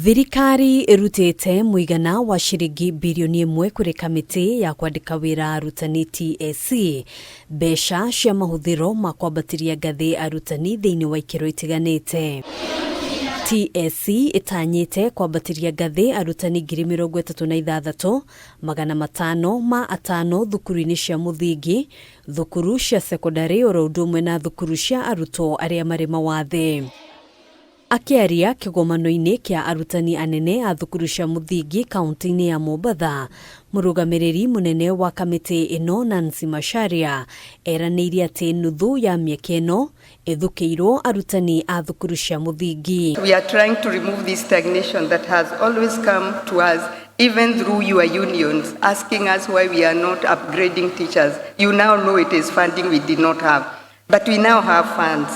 Thirikari irutite muigana wa shiringi bilioni 1 kuri kamiti ya kwandika wira arutani TSC besha cia mahuthiro ma kwambatiria ngathi arutani thiini wa ikiro itiganite. TSC itanyite kwambatiria ngathi arutani 36,500 thukuru-ini cia muthingi, thukuru cia sekondari oro undu umwe na thukuru cia arutwo aria mari mawathe. AKIARIA kigomano-ini kia arutani anene a thukuru cia muthingi kaunti-ini ya MOMBASA, MURUGAMIRIRI munene wa kamiti ino Nancy Macharia eranirie ati nuthu ya miaka ino ithukiirwo arutani a thukuru cia muthingi. We are trying to remove this stagnation that has always come to us, even through your unions, asking us why we are not upgrading teachers. You now know it is funding we did not have, but we now have funds.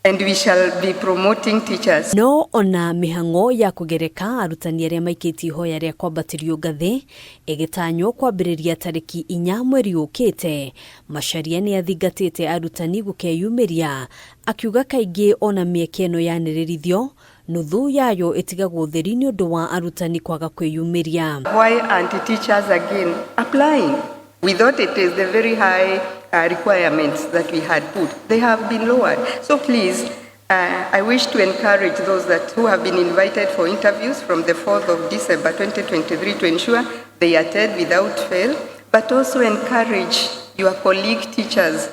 And we shall be promoting teachers. No ona Mihang'o ya KUGEREKA arutani aria MAIKITIE IHOYA ria KWAMBATIRIO ngathi igitanywo kwambiriria tariki 4 mweri ukite. Macharia ni athingatite arutani gukeyumiria akiuga kaingi ona mieke ino yanirithio nuthu yayo itigagwo theri ni undu wa arutani kwaga kwiyumiria. Why aren't teachers again applying? We thought it is the very high requirements that we had put. They have been lowered. So please, I wish to encourage those who have been invited for interviews from the 4th of December 2023 to ensure they attend without fail, but also encourage your colleague teachers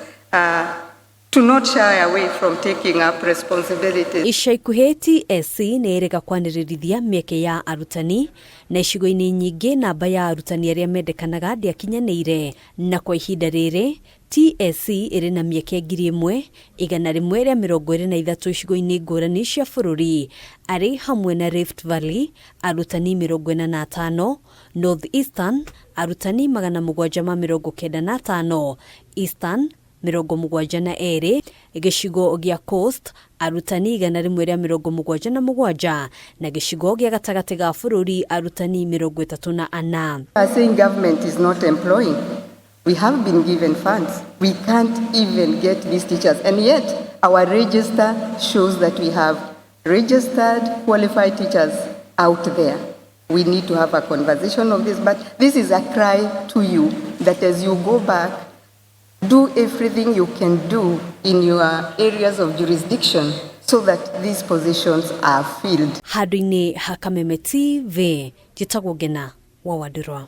to not shy away from taking up responsibilities. Ica ikuhi TSC ni irega kwanirithia mieke ya arutani na icigo-ini nyingi namba ya arutani aria mendekanaga ndiakinyanire, na kwa ihinda riri TSC iri na mieke 1,123 icigo-ini ngurani cia bururi ari hamwe na Rift Valley arutani 45, North Eastern arutani 795, Eastern 72, gicigo gia Coast arutani 177 na gicigo gia gatagati ga bururi arutani 34. Are saying government is not employing. We have been given funds. We can't even get these teachers, and yet our register shows that we have registered qualified teachers out there. We need to have a conversation of this, but this is a cry to you that as you go back, do everything you can do in your areas of jurisdiction so that these positions are filled. Handu-ini ha KAMITII TV, jitagwo Ngena wa Wadurwa.